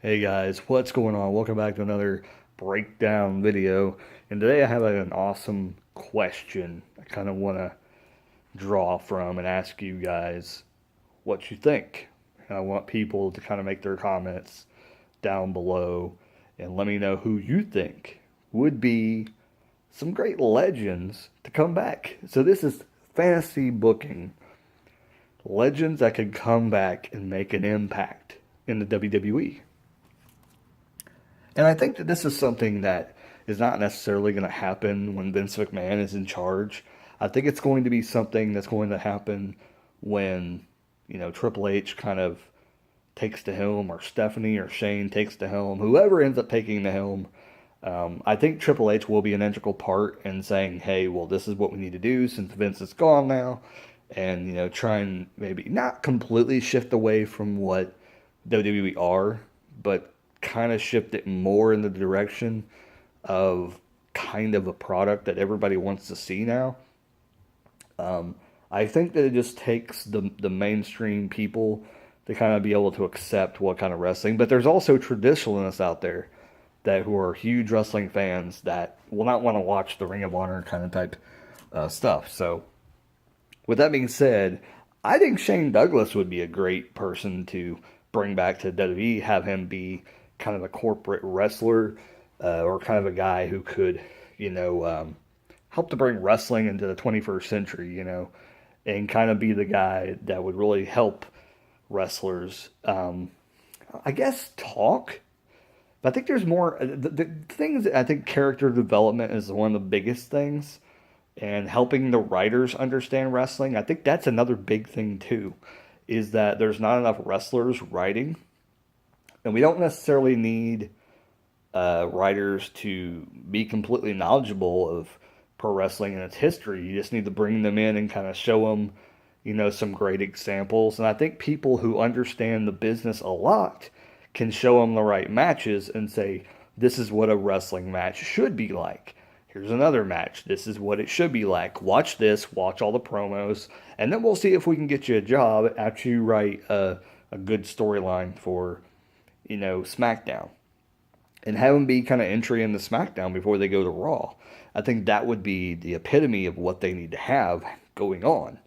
Hey guys, what's going on? Welcome back to another breakdown video. And today I have an awesome question I kind of want to draw from and ask you guys what you think. And I want people to kind of make their comments down below and let me know who you think would be some great legends to come back. So this is fantasy booking. Legends that could come back and make an impact in the WWE. And I think that this is something that is not necessarily going to happen when Vince McMahon is in charge. I think it's going to be something that's going to happen when, Triple H kind of takes the helm, or Stephanie or Shane takes the helm, whoever ends up taking the helm. I think Triple H will be an integral part in saying, hey, well, this is what we need to do since Vince is gone now. And, try and maybe not completely shift away from what WWE are, but kind of shift it more in the direction of kind of a product that everybody wants to see now. I think that it just takes the mainstream people to kind of be able to accept what kind of wrestling. But there's also traditionalists out there that who are huge wrestling fans that will not want to watch the Ring of Honor kind of type stuff. So, with that being said, I think Shane Douglas would be a great person to bring back to WWE, have him be kind of a corporate wrestler, or kind of a guy who could, help to bring wrestling into the 21st century, and kind of be the guy that would really help wrestlers, I guess, talk. But I think there's more, the things, I think character development is one of the biggest things, and helping the writers understand wrestling. I think that's another big thing too, is that there's not enough wrestlers writing. And we don't necessarily need writers to be completely knowledgeable of pro wrestling and its history. You just need to bring them in and kind of show them, some great examples. And I think people who understand the business a lot can show them the right matches and say, this is what a wrestling match should be like. Here's another match. This is what it should be like. Watch this. Watch all the promos. And then we'll see if we can get you a job after you write a good storyline for SmackDown, and have them be kind of entry into SmackDown before they go to Raw. I think that would be the epitome of what they need to have going on,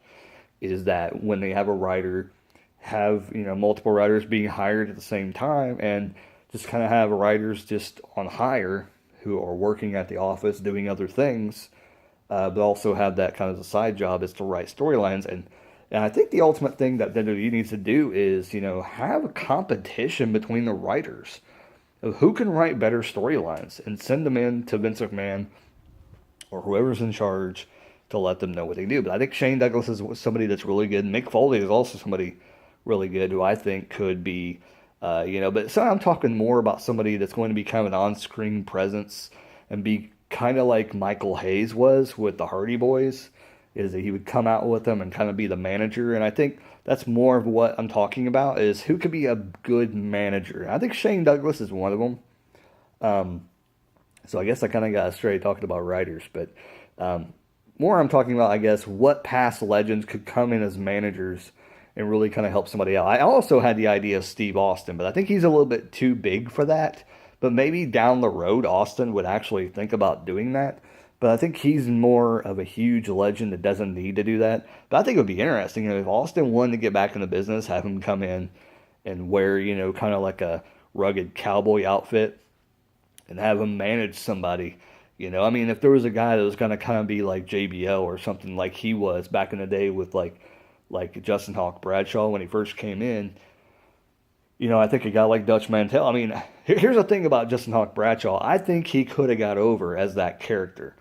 is that when they have a writer, have, multiple writers being hired at the same time, and just kind of have writers just on hire who are working at the office doing other things, but also have that kind of a side job is to write storylines. And I think the ultimate thing that WWE needs to do is, have a competition between the writers of who can write better storylines and send them in to Vince McMahon or whoever's in charge to let them know what they do. But I think Shane Douglas is somebody that's really good. Mick Foley is also somebody really good who I think could be, but so I'm talking more about somebody that's going to be kind of an on-screen presence and be kind of like Michael Hayes was with the Hardy Boys, is that he would come out with them and kind of be the manager. And I think that's more of what I'm talking about, is who could be a good manager. And I think Shane Douglas is one of them. So I guess I kind of got astray talking about writers, but more I'm talking about, I guess, what past legends could come in as managers and really kind of help somebody out. I also had the idea of Steve Austin, but I think he's a little bit too big for that. But maybe down the road, Austin would actually think about doing that. But I think he's more of a huge legend that doesn't need to do that. But I think it would be interesting if Austin wanted to get back in the business, have him come in and wear, kind of like a rugged cowboy outfit and have him manage somebody. If there was a guy that was going to kind of be like JBL or something like he was back in the day with like Justin Hawk Bradshaw when he first came in, I think a guy like Dutch Mantel. Here's the thing about Justin Hawk Bradshaw. I think he could have got over as that character.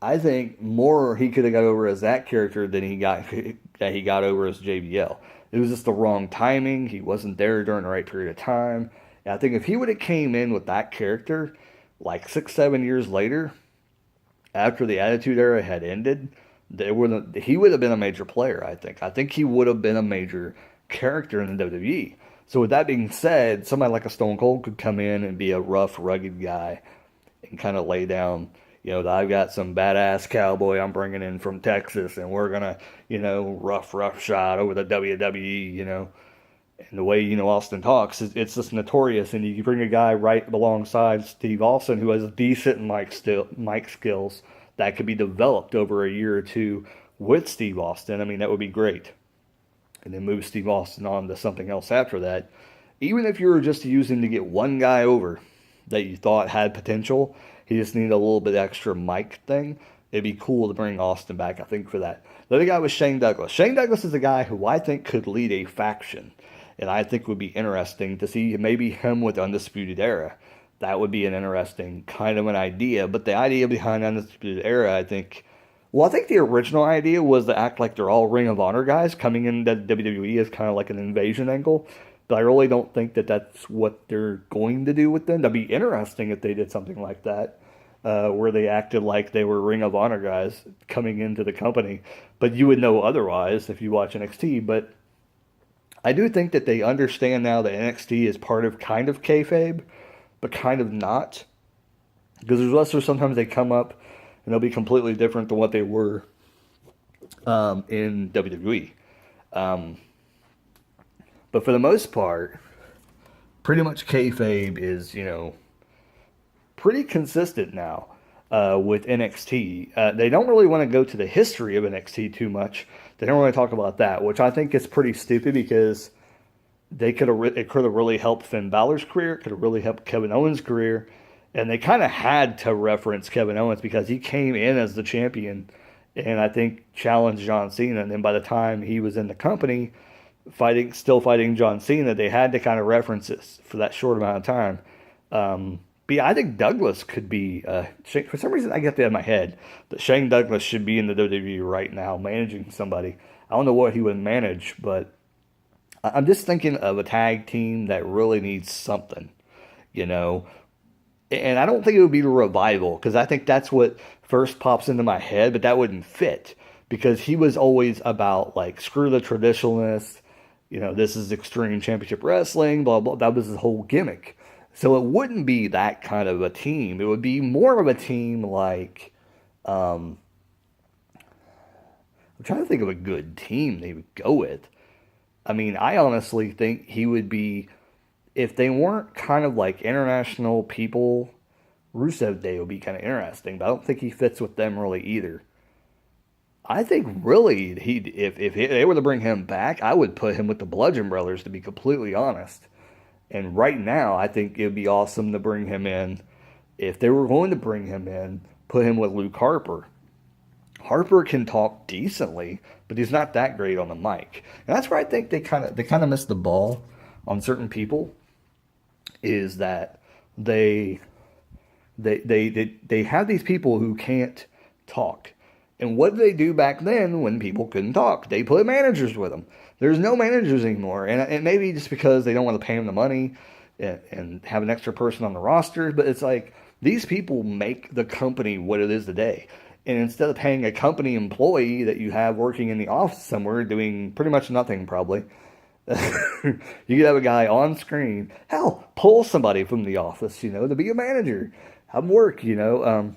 I think more he could have got over as that character than he got over as JBL. It was just the wrong timing. He wasn't there during the right period of time. And I think if he would have came in with that character like 6-7 years later, after the Attitude Era had ended, he would have been a major player, I think. I think he would have been a major character in the WWE. So with that being said, somebody like a Stone Cold could come in and be a rough, rugged guy and kind of lay down, I've got some badass cowboy I'm bringing in from Texas, and we're going to, rough shot over the WWE, And the way, Austin talks, it's just notorious. And you bring a guy right alongside Steve Austin who has decent mic skills that could be developed over a year or two with Steve Austin. I mean, that would be great. And then move Steve Austin on to something else after that. Even if you were just using to get one guy over that you thought had potential, he just needed a little bit extra mic thing. It'd be cool to bring Austin back, I think, for that. The other guy was Shane Douglas. Shane Douglas is a guy who I think could lead a faction. And I think would be interesting to see maybe him with Undisputed Era. That would be an interesting kind of an idea. But the idea behind Undisputed Era, I think the original idea was to act like they're all Ring of Honor guys coming into WWE as kind of like an invasion angle. But I really don't think that that's what they're going to do with them. That'd be interesting if they did something like that, where they acted like they were Ring of Honor guys coming into the company. But you would know otherwise if you watch NXT. But I do think that they understand now that NXT is part of kind of kayfabe, but kind of not. Because there's wrestlers sometimes they come up and they'll be completely different than what they were in WWE. But for the most part, pretty much kayfabe is, pretty consistent now with NXT. They don't really want to go to the history of NXT too much. They don't really talk about that, which I think is pretty stupid because it could have really helped Finn Balor's career. It could have really helped Kevin Owens' career. And they kind of had to reference Kevin Owens because he came in as the champion and I think challenged John Cena. And then by the time he was in the company, still fighting John Cena, they had to kind of reference this for that short amount of time. But yeah, I think Douglas could be, for some reason I get that in my head, that Shane Douglas should be in the WWE right now managing somebody. I don't know what he would manage, but I'm just thinking of a tag team that really needs something, And I don't think it would be the Revival, because I think that's what first pops into my head, but that wouldn't fit, because he was always about, like, screw the traditionalists, this is Extreme Championship Wrestling, blah, blah. That was his whole gimmick. So it wouldn't be that kind of a team. It would be more of a team like, I'm trying to think of a good team they would go with. I mean, I honestly think he would be, if they weren't kind of like international people, Rusev Day would be kind of interesting, but I don't think he fits with them really either. I think really, if they were to bring him back, I would put him with the Bludgeon Brothers, to be completely honest. And right now, I think it would be awesome to bring him in. If they were going to bring him in, put him with Luke Harper. Harper can talk decently, but he's not that great on the mic. And that's where I think they kind of missed the ball on certain people. Is that they have these people who can't talk. And what did they do back then when people couldn't talk? They put managers with them. There's no managers anymore. And maybe just because they don't want to pay them the money and have an extra person on the roster. But it's like, these people make the company what it is today. And instead of paying a company employee that you have working in the office somewhere doing pretty much nothing probably, you could have a guy on screen, hell, pull somebody from the office, to be a manager, have them work, or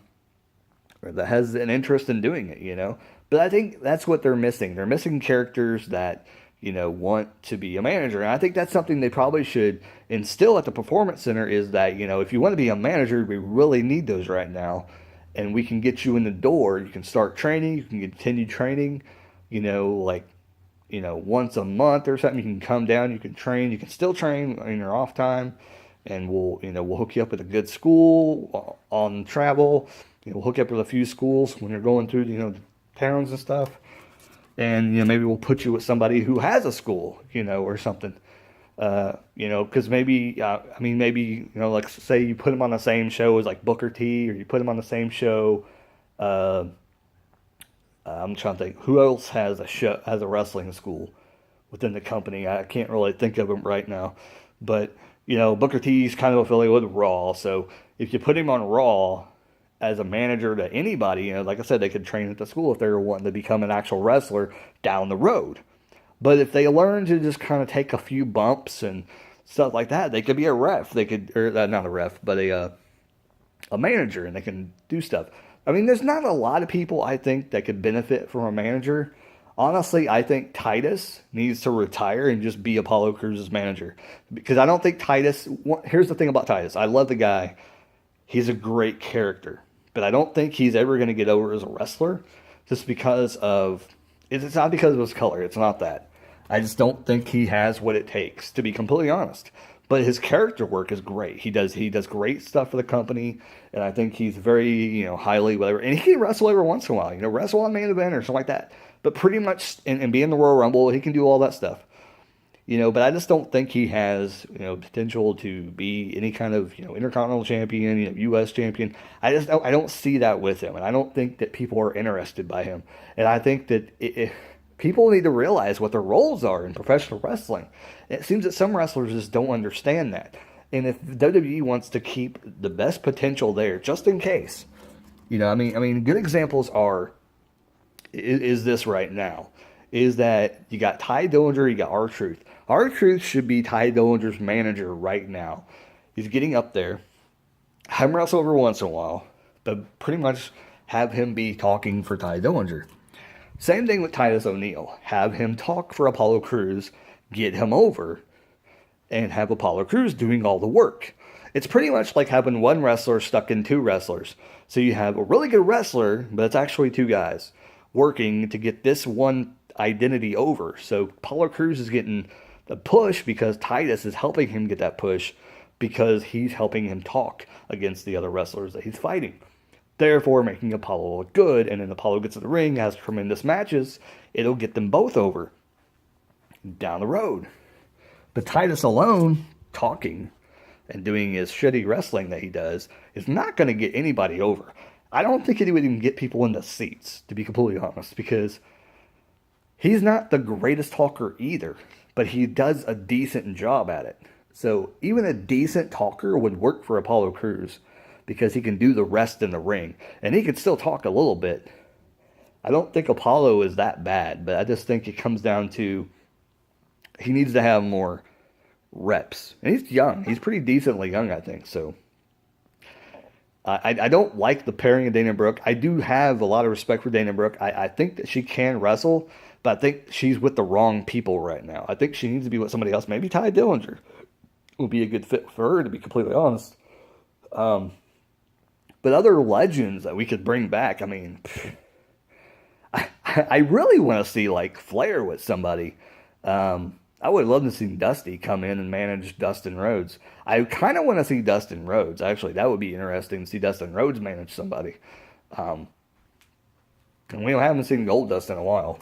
that has an interest in doing it, But I think that's what they're missing. They're missing characters that, want to be a manager. And I think that's something they probably should instill at the Performance Center, is that, if you want to be a manager, we really need those right now. And we can get you in the door. You can start training. You can continue training, once a month or something. You can come down. You can train. You can still train in your off time. And we'll hook you up with a good school on travel. We'll hook you up with a few schools when you're going through, the towns and stuff. And, maybe we'll put you with somebody who has a school, or something. Because maybe, like say you put him on the same show as like Booker T, or you put him on the same show. I'm trying to think who else has a wrestling school within the company. I can't really think of them right now, but Booker T's kind of affiliated with Raw. So if you put him on Raw as a manager to anybody, like I said, they could train at the school if they were wanting to become an actual wrestler down the road. But if they learn to just kind of take a few bumps and stuff like that, they could be a ref. They could, or not a ref, but a manager, and they can do stuff. I mean, there's not a lot of people, I think, that could benefit from a manager. Honestly, I think Titus needs to retire and just be Apollo Crews' manager. Because I don't think Titus. Here's the thing about Titus. I love the guy. He's a great character. But I don't think he's ever going to get over as a wrestler just because of. It's not because of his color. It's not that. I just don't think he has what it takes, to be completely honest. But his character work is great. He does great stuff for the company, and I think he's very highly whatever. And he can wrestle every once in a while, wrestle on main event or something like that. But pretty much and be in the Royal Rumble, he can do all that stuff. But I just don't think he has potential to be any kind of Intercontinental Champion, U.S. Champion. I don't see that with him, and I don't think that people are interested by him. And I think that people need to realize what their roles are in professional wrestling. It seems that some wrestlers just don't understand that. And if WWE wants to keep the best potential there, just in case, good examples is this right now, is that you got Ty Dillinger, you got R-Truth. R-Truth should be Ty Dillinger's manager right now. He's getting up there. Have him wrestle every once in a while, but pretty much have him be talking for Ty Dillinger. Same thing with Titus O'Neil. Have him talk for Apollo Crews, get him over, and have Apollo Crews doing all the work. It's pretty much like having one wrestler stuck in two wrestlers. So you have a really good wrestler, but it's actually two guys working to get this one identity over. So Apollo Crews is getting the push because Titus is helping him get that push because he's helping him talk against the other wrestlers that he's fighting. Therefore, making Apollo look good, and then Apollo gets in the ring, has tremendous matches, it'll get them both over down the road. But Titus alone, talking and doing his shitty wrestling that he does, is not going to get anybody over. I don't think he would even get people in the seats, to be completely honest, because he's not the greatest talker either, but he does a decent job at it. So even a decent talker would work for Apollo Crews because he can do the rest in the ring, and he can still talk a little bit. I don't think Apollo is that bad, but I just think it comes down to he needs to have more reps. And he's young. He's pretty decently young, I think. So I don't like the pairing of Dana Brooke. I do have a lot of respect for Dana Brooke. I think that she can wrestle, but I think she's with the wrong people right now. I think she needs to be with somebody else. Maybe Ty Dillinger would be a good fit for her, to be completely honest. But other legends that we could bring back, I really want to see like Flair with somebody. I would love to see Dusty come in and manage Dustin Rhodes. I kind of want to see Dustin Rhodes. Actually, that would be interesting to see Dustin Rhodes manage somebody. And we haven't seen Goldust in a while.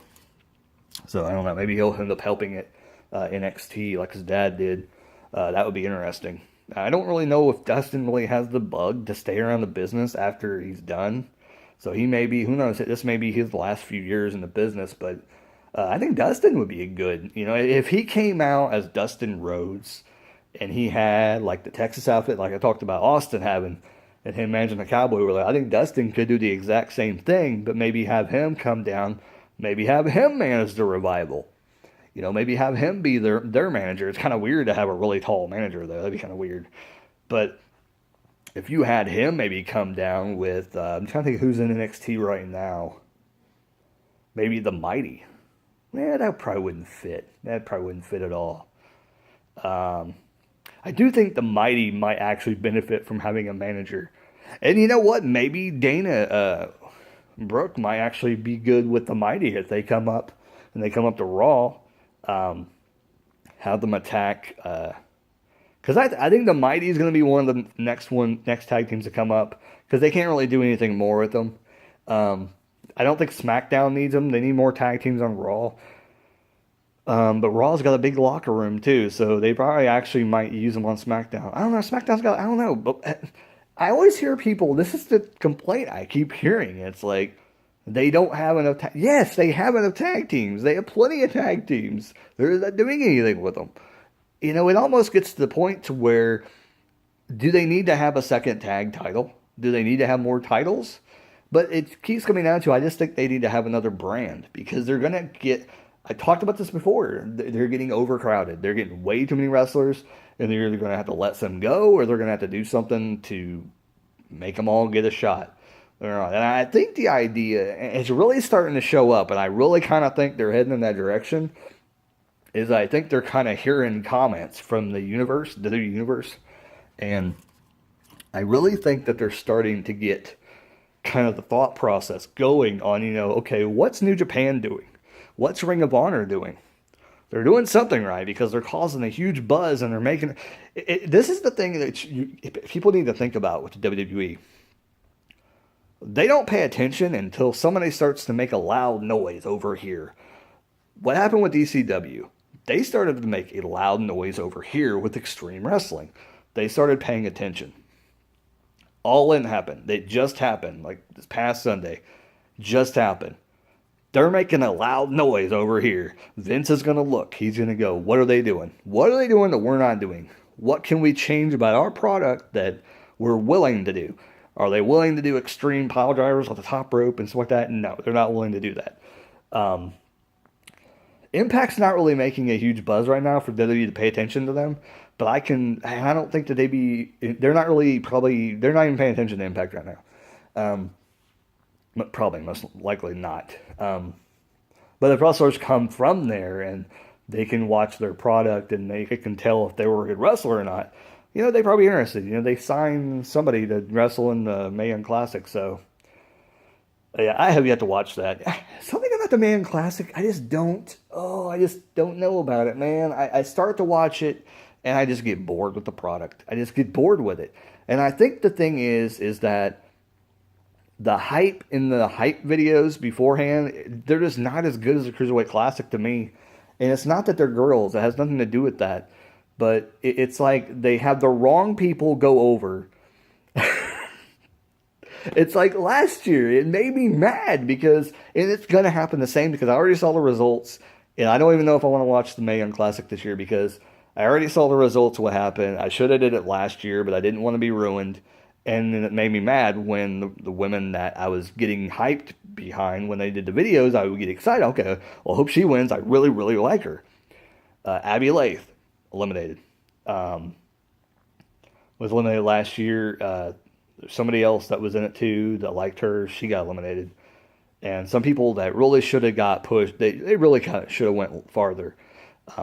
So I don't know. Maybe he'll end up helping it NXT like his dad did. That would be interesting. I don't really know if Dustin really has the bug to stay around the business after he's done. So he may be, who knows, this may be his last few years in the business, but I think Dustin would be a good, if he came out as Dustin Rhodes and he had like the Texas outfit, like I talked about Austin having, and him managing the Cowboy, I think Dustin could do the exact same thing, but maybe have him come down, maybe have him manage the Revival. Maybe have him be their manager. It's kind of weird to have a really tall manager, though. That'd be kind of weird. But if you had him maybe come down with, I'm trying to think who's in NXT right now. Maybe the Mighty. That probably wouldn't fit. That probably wouldn't fit at all. I do think the Mighty might actually benefit from having a manager. And you know what? Maybe Dana Brooke might actually be good with the Mighty if they come up and they come up to Raw. Have them attack, because I think the Mighty is going to be one of the next tag teams to come up, because they can't really do anything more with them. I don't think SmackDown needs them. They need more tag teams on Raw. But Raw's got a big locker room too, so they probably actually might use them on SmackDown. I don't know. I don't know, but I always hear people. This is the complaint I keep hearing. It's like, they don't have enough yes, they have enough tag teams. They have plenty of tag teams. They're not doing anything with them. It almost gets to the point to where, do they need to have a second tag title? Do they need to have more titles? But it keeps coming down to, I just think they need to have another brand, because they're going to get, I talked about this before, they're getting overcrowded. They're getting way too many wrestlers, and they're either going to have to let some go, or they're going to have to do something to make them all get a shot. They're not. And I think the idea is really starting to show up, and I really kind of think they're heading in that direction. Is I think they're kind of hearing comments from the universe, the new universe, and I really think that they're starting to get kind of the thought process going on, okay, what's New Japan doing? What's Ring of Honor doing? They're doing something right because they're causing a huge buzz and they're making this is the thing that people need to think about with the WWE. They don't pay attention until somebody starts to make a loud noise over here. What happened with ECW? They started to make a loud noise over here with Extreme Wrestling. They started paying attention. All In happened. It just happened, like this past Sunday. Just happened. They're making a loud noise over here. Vince is going to look. He's going to go, what are they doing? What are they doing that we're not doing? What can we change about our product that we're willing to do? Are they willing to do extreme pile drivers on the top rope and stuff like that? No, they're not willing to do that. Impact's not really making a huge buzz right now for WWE to pay attention to them, but I don't think that they're not even paying attention to Impact right now. Probably, most likely not. But if wrestlers come from there and they can watch their product and they can tell if they were a good wrestler or not, they'd probably be interested. They signed somebody to wrestle in the Mae Young Classic, so yeah, I have yet to watch that. Something about the Mae Young Classic, I just don't know about it, man. I start to watch it and I just get bored with the product. I just get bored with it. And I think the thing is that the hype in the hype videos beforehand, they're just not as good as the Cruiserweight Classic to me. And it's not that they're girls. It has nothing to do with that. But it's like they have the wrong people go over. It's like last year. It made me mad because, and it's going to happen the same because I already saw the results. And I don't even know if I want to watch the Mae Young Classic this year because I already saw the results, what happened. I should have did it last year, but I didn't want to be ruined. And then it made me mad when the women that I was getting hyped behind, when they did the videos, I would get excited. Okay, well, I hope she wins. I really, really like her. Abby Lath, eliminated. Was eliminated last year. There's somebody else that was in it too that liked her. She got eliminated. And some people that really should have got pushed, they really kind of should have went farther.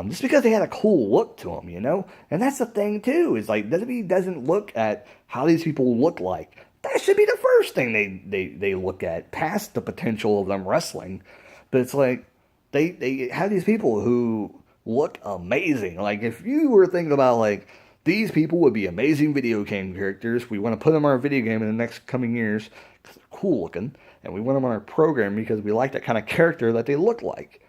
Just because they had a cool look to them, And that's the thing, too, is like WWE doesn't look at how these people look like. That should be the first thing they look at, past the potential of them wrestling. But it's like, they have these people who look amazing. Like, if you were thinking about, like, these people would be amazing video game characters, we want to put them on our video game in the next coming years, because they're cool looking, and we want them on our program because we like that kind of character that they look like.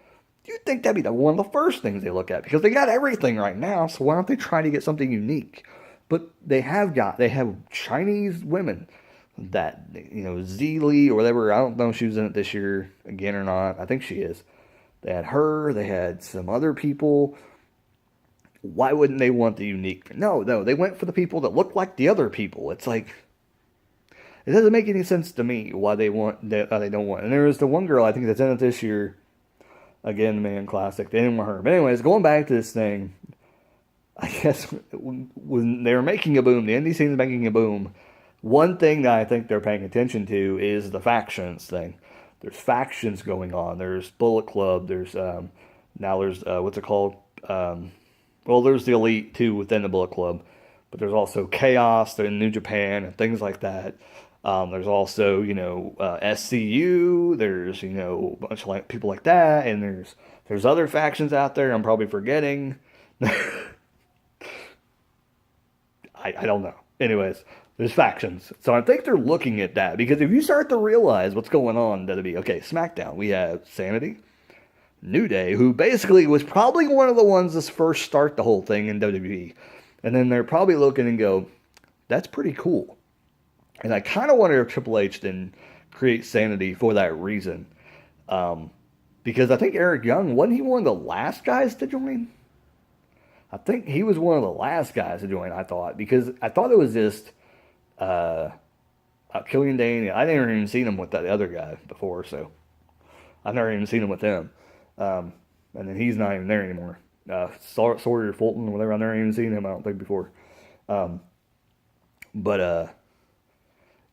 You'd think that'd be one of the first things they look at because they got everything right now, so why don't they try to get something unique? But they have Chinese women that, Zeely or whatever, I don't know if she was in it this year again or not. I think she is. They had her, they had some other people. Why wouldn't they want the unique? No, they went for the people that look like the other people. It's like, it doesn't make any sense to me why they don't want. And there was the one girl, I think, that's in it this year. Again, the Mae Young Classic. They didn't want her. But anyways, going back to this thing, I guess when they were making a boom, the indie scene is making a boom, one thing that I think they're paying attention to is the factions thing. There's factions going on. There's Bullet Club. There's, now there's, what's it called? Well, there's the Elite, too, within the Bullet Club. But there's also Chaos in New Japan and things like that. There's also, SCU, there's, a bunch of people like that, and there's other factions out there I'm probably forgetting. I don't know. Anyways, there's factions. So I think they're looking at that, because if you start to realize what's going on, that'll be, okay, SmackDown, we have Sanity, New Day, who basically was probably one of the ones to first start the whole thing in WWE. And then they're probably looking and go, that's pretty cool. And I kind of wonder if Triple H didn't create Sanity for that reason. Because I think Eric Young, wasn't he one of the last guys to join? I think he was one of the last guys to join, I thought. Because I thought it was just Killian Dane. I never even seen him with that other guy before, so I've never even seen him with him. And then he's not even there anymore. Sawyer Fulton or whatever, I've never even seen him, I don't think, before.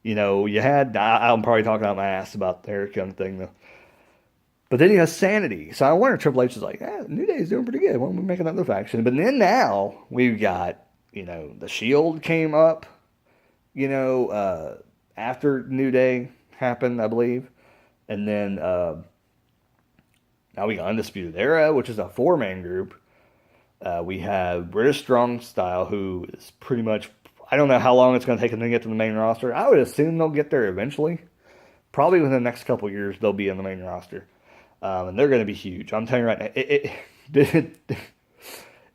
You know, I'm probably talking out my ass about the Eric Young thing though. But then he has Sanity. So I wonder if Triple H is like, New Day's doing pretty good. Why don't we make another faction? But then now we've got, the Shield came up, after New Day happened, I believe. And then now we got Undisputed Era, which is a 4-man group. We have British Strong Style, who is pretty much, I don't know how long it's going to take them to get to the main roster. I would assume they'll get there eventually. Probably within the next couple of years, they'll be in the main roster. And they're going to be huge. I'm telling you right now,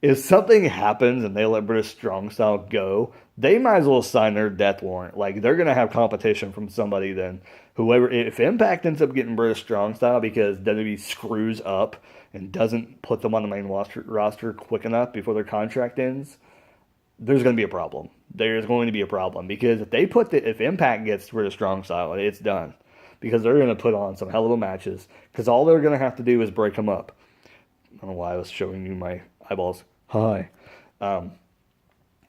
if something happens and they let British Strong Style go, they might as well sign their death warrant. Like, they're going to have competition from somebody then. Whoever, if Impact ends up getting British Strong Style because WWE screws up and doesn't put them on the main roster quick enough before their contract ends, there's going to be a problem. There's going to be a problem because if Impact gets British Strong Style, it's done. Because they're going to put on some hell of a matches. Because all they're going to have to do is break them up. I don't know why I was showing you my eyeballs. Hi. But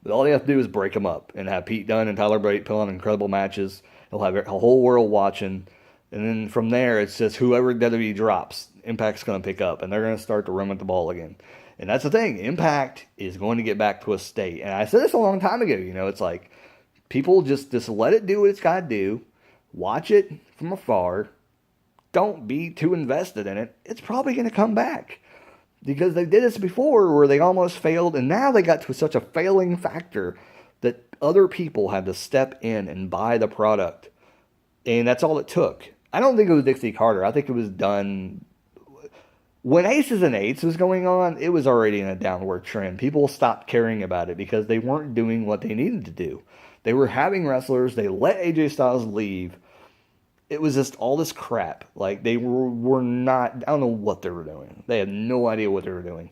all they have to do is break them up and have Pete Dunne and Tyler Bate put on incredible matches. They'll have a whole world watching. And then from there, it's just whoever WWE drops, Impact's going to pick up. And they're going to start to run with the ball again. And that's the thing. Impact is going to get back to a state. And I said this a long time ago. It's like people just let it do what it's got to do. Watch it from afar. Don't be too invested in it. It's probably going to come back. Because they did this before where they almost failed. And now they got to such a failing factor that other people had to step in and buy the product. And that's all it took. I don't think it was Dixie Carter. I think it was done. When Aces and Eights was going on, it was already in a downward trend. People stopped caring about it because they weren't doing what they needed to do. They were having wrestlers. They let AJ Styles leave. It was just all this crap. Like, they were not, I don't know what they were doing. They had no idea what they were doing.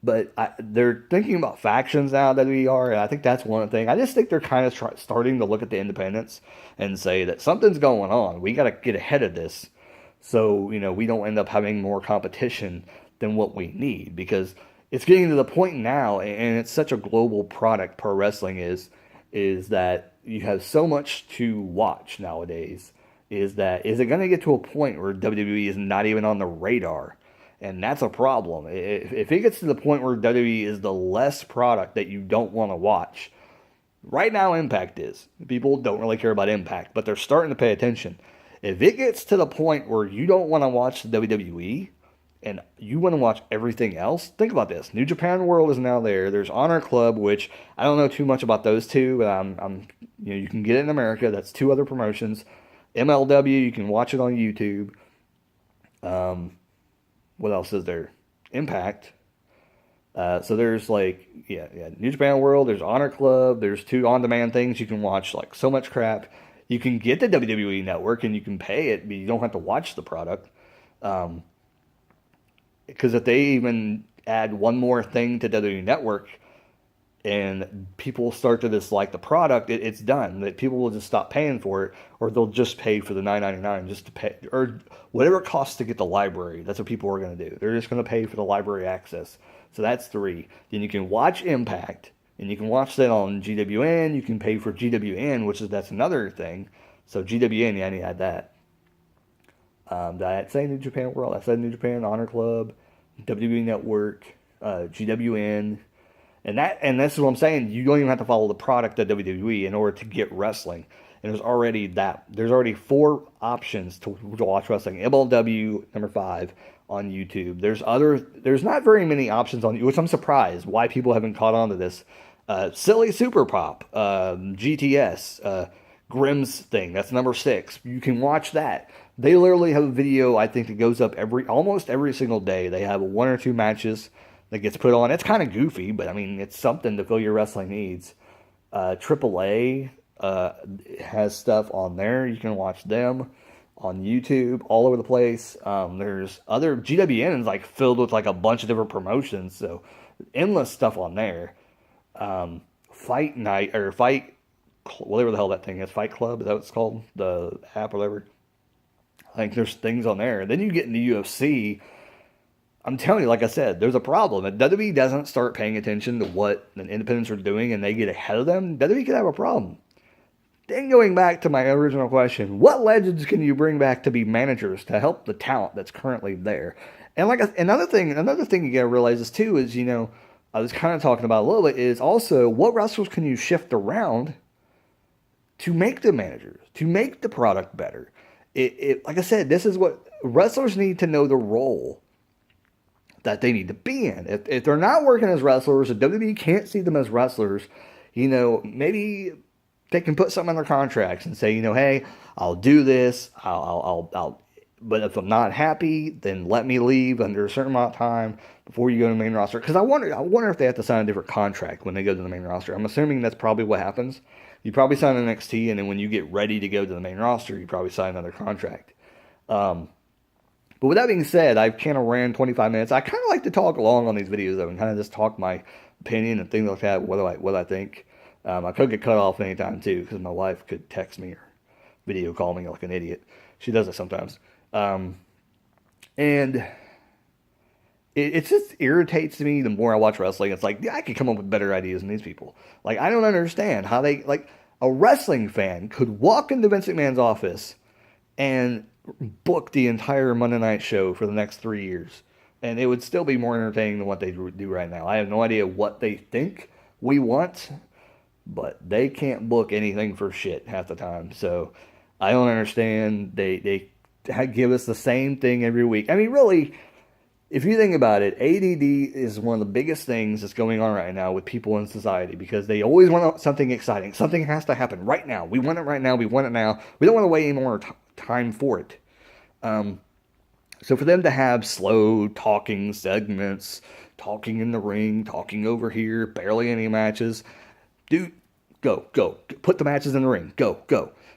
But they're thinking about factions now that we are, and I think that's one thing. I just think they're kind of starting to look at the independents and say that something's going on. We got to get ahead of this so, we don't end up having more competition than what we need. Because it's getting to the point now, and it's such a global product, pro wrestling is that you have so much to watch nowadays. Is it going to get to a point where WWE is not even on the radar? And that's a problem. If it gets to the point where WWE is the less product that you don't want to watch, right now Impact is. People don't really care about Impact, but they're starting to pay attention. If it gets to the point where you don't want to watch the WWE and you want to watch everything else, think about this. New Japan World is now there. There's Honor Club, which I don't know too much about those two, but you can get it in America. That's 2 other promotions. MLW, you can watch it on YouTube. What else is there? Impact. So there's New Japan World, there's Honor Club, there's 2 on-demand things you can watch, like so much crap. You can get the WWE Network and you can pay it, but you don't have to watch the product. Because if they even add one more thing to WWE Network and people start to dislike the product, it's done. That people will just stop paying for it, or they'll just pay for the $9.99 just to pay, or whatever it costs to get the library. That's what people are going to do. They're just going to pay for the library access. So that's 3. Then you can watch Impact, and you can watch that on GWN. You can pay for GWN, that's another thing. So GWN, I need to add that. Did I say New Japan World? I said New Japan, Honor Club, WWE Network, GWN. And this is what I'm saying. You don't even have to follow the product of WWE in order to get wrestling. And there's already 4 options to watch wrestling. MLW number 5 on YouTube. There's not very many options on, which I'm surprised why people haven't caught on to this. Silly Super Pop, GTS, Grimm's thing. That's number 6. You can watch that. They literally have a video, I think, that goes up almost every single day. They have 1 or 2 matches that gets put on. It's kind of goofy, but I mean, it's something to fill your wrestling needs. AAA has stuff on there. You can watch them on YouTube all over the place. There's other GWN is filled with a bunch of different promotions, so endless stuff on there. Fight Night or Fight, whatever the hell that thing is, Fight Club, is that what it's called? The app or whatever. I think there's things on there. Then you get into UFC. I'm telling you, like I said, there's a problem. If WWE doesn't start paying attention to what the independents are doing and they get ahead of them, WWE could have a problem. Then going back to my original question, what legends can you bring back to be managers to help the talent that's currently there? And another thing you gotta realize is too is I was kind of talking about a little bit is also what wrestlers can you shift around to make the managers, to make the product better. Like I said, this is what wrestlers need to know the role that they need to be in. If they're not working as wrestlers, if WWE can't see them as wrestlers, maybe they can put something in their contracts and say, hey, I'll do this, but if I'm not happy, then let me leave under a certain amount of time before you go to the main roster. Because I wonder if they have to sign a different contract when they go to the main roster. I'm assuming that's probably what happens. You probably sign an NXT, and then when you get ready to go to the main roster, you probably sign another contract. But with that being said, I've kind of ran 25 minutes. I kind of like to talk long on these videos, though, and kind of just talk my opinion and things like that, what I think. I could get cut off anytime, too, because my wife could text me or video call me like an idiot. She does it sometimes. And it just irritates me the more I watch wrestling. It's like, I could come up with better ideas than these people. Like, I don't understand how a wrestling fan could walk into Vince McMahon's office and book the entire Monday Night show for the next 3 years. And it would still be more entertaining than what they do right now. I have no idea what they think we want, but they can't book anything for shit half the time. So I don't understand. They give us the same thing every week. I mean, really, if you think about it, ADD is one of the biggest things that's going on right now with people in society because they always want something exciting. Something has to happen right now. We want it right now. We want it now. We don't want to wait any more time for it. So for them to have slow talking segments, talking in the ring, talking over here, barely any matches, dude, go. Put the matches in the ring. Go.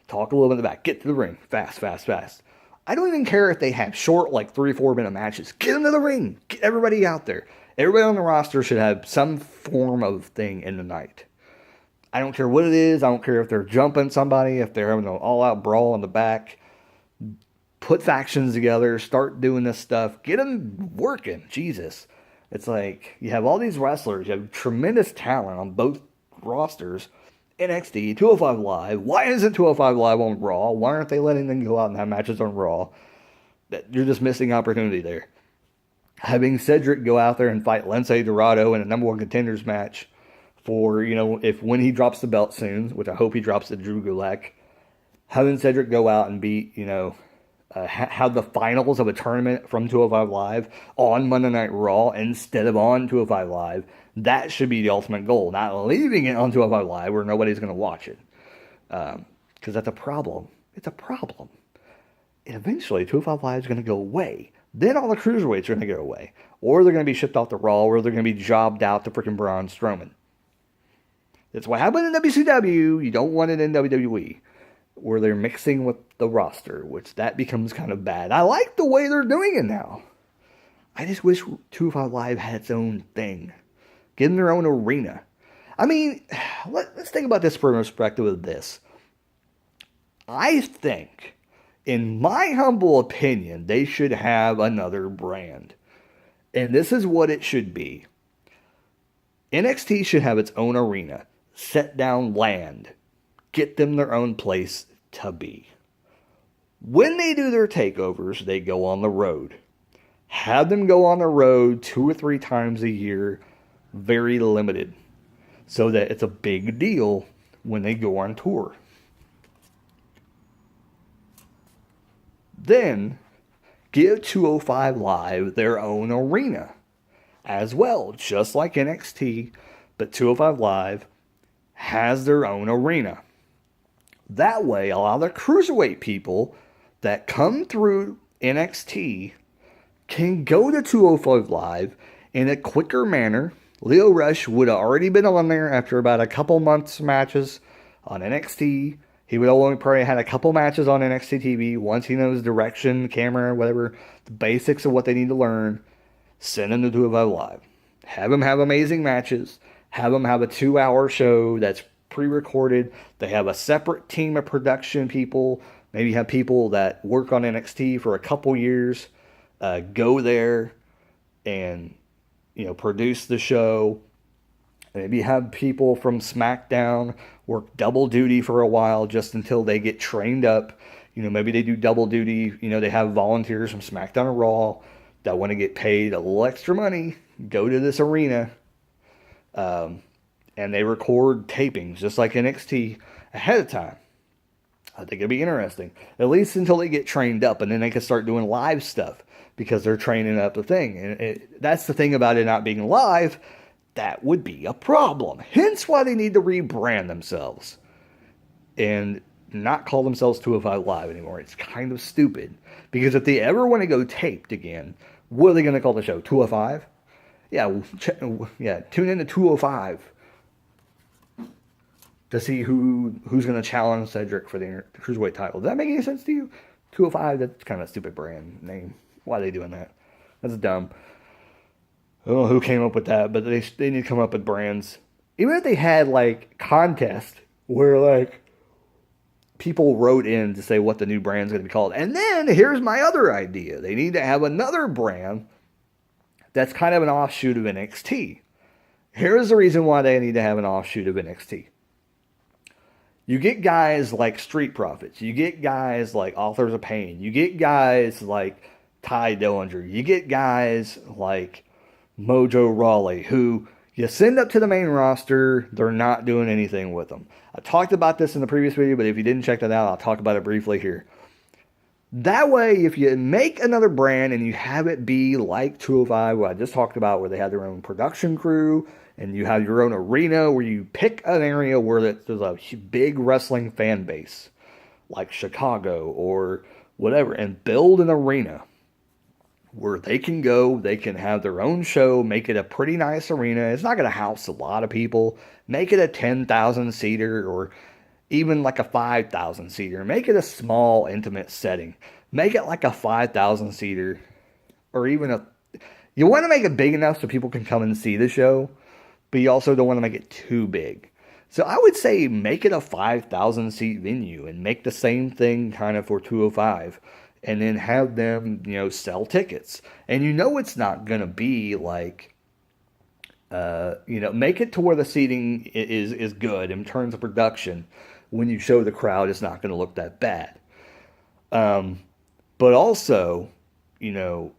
Talk a little bit in the back. Get to the ring. Fast. I don't even care if they have short, 3 or 4 minute matches. Get them to the ring. Get everybody out there. Everybody on the roster should have some form of thing in the night. I don't care what it is. I don't care if they're jumping somebody, if they're having an all-out brawl in the back. Put factions together. Start doing this stuff. Get them working. Jesus. It's like you have all these wrestlers. You have tremendous talent on both rosters. NXT, 205 Live. Why isn't 205 Live on Raw? Why aren't they letting them go out and have matches on Raw? You're just missing opportunity there. Having Cedric go out there and fight Lince Dorado in a number 1 contenders match for, when he drops the belt soon, which I hope he drops to Drew Gulak. Having Cedric go out and beat, have the finals of a tournament from 205 Live on Monday Night Raw instead of on 205 Live. That should be the ultimate goal. Not leaving it on 205 Live where nobody's going to watch it. Because that's a problem. It's a problem. And eventually 205 Live is going to go away. Then all the cruiserweights are going to go away. Or they're going to be shipped off to Raw, or they're going to be jobbed out to freaking Braun Strowman. That's what happened in WCW. You don't want it in WWE. Where they're mixing with the roster, which that becomes kind of bad. I like the way they're doing it now. I just wish 205 Live had its own thing. Get in their own arena. I mean, let's think about this from the perspective of this. I think, in my humble opinion, they should have another brand. And this is what it should be. NXT should have its own arena. Set down land. Get them their own place to be. When they do their takeovers, they go on the road. Have them go on the road 2 or 3 times a year, very limited, so that it's a big deal when they go on tour. Then, give 205 Live their own arena as well, just like NXT, but 205 Live has their own arena. That way, a lot of the cruiserweight people that come through NXT can go to 205 Live in a quicker manner. Lio Rush would have already been on there after about a couple months matches on NXT. He would only probably had a couple matches on NXT TV. Once he knows direction, camera, whatever, the basics of what they need to learn, send him to 205 Live. Have him have amazing matches. Have him have a 2-hour show that's pre-recorded. They have a separate team of production people. Maybe have people that work on NXT for a couple years. Go there and produce the show Maybe have people from SmackDown work double duty for a while just until they get trained up. Maybe they do double duty. They have volunteers from SmackDown or Raw that want to get paid a little extra money, go to this arena, and they record tapings just like NXT ahead of time. I think it'd be interesting, at least until they get trained up, and then they can start doing live stuff because they're training up the thing. And that's the thing about it not being live. That would be a problem. Hence why they need to rebrand themselves and not call themselves 205 Live anymore. It's kind of stupid. Because if they ever want to go taped again, what are they going to call the show? 205? Yeah, tune in to 205 to see who's going to challenge Cedric for the Cruiserweight title. Does that make any sense to you? 205, that's kind of a stupid brand name. Why are they doing that? That's dumb. I don't know who came up with that, but they need to come up with brands. Even if they had, like, contests where, like, people wrote in to say what the new brand's going to be called. And then, here's my other idea. They need to have another brand that's kind of an offshoot of NXT. Here's the reason why they need to have an offshoot of NXT. You get guys like Street Profits. You get guys like Authors of Pain. You get guys like Ty Dillinger. You get guys like Mojo Rawley, who you send up to the main roster, they're not doing anything with them. I talked about this in the previous video, but if you didn't check that out, I'll talk about it briefly here. That way, if you make another brand and you have it be like 205, what I just talked about, where they have their own production crew, and you have your own arena where you pick an area where there's a big wrestling fan base, like Chicago or whatever, and build an arena where they can go, they can have their own show, make it a pretty nice arena. It's not going to house a lot of people. Make it a 10,000 seater or even like a 5,000 seater. Make it a small, intimate setting. Make it like a 5,000 seater or even you want to make it big enough so people can come and see the show, but you also don't want to make it too big. So I would say make it a 5,000 seat venue and make the same thing kind of for 205. And then have them, sell tickets. And it's not going to be like, make it to where the seating is good in terms of production. When you show the crowd, it's not going to look that bad. But also, be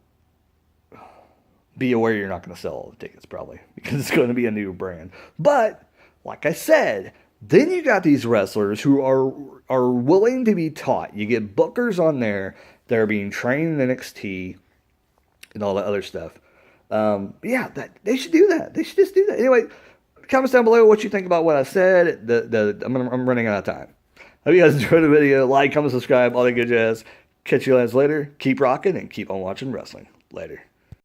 aware you're not going to sell all the tickets probably. Because it's going to be a new brand. But, like I said, then you got these wrestlers who are willing to be taught. You get bookers on there that are being trained in NXT and all that other stuff. They should do that. They should just do that. Anyway, comments down below what you think about what I said. I'm running out of time. Hope you guys enjoyed the video. Like, comment, subscribe, all that good jazz. Catch you guys later. Keep rocking and keep on watching wrestling. Later.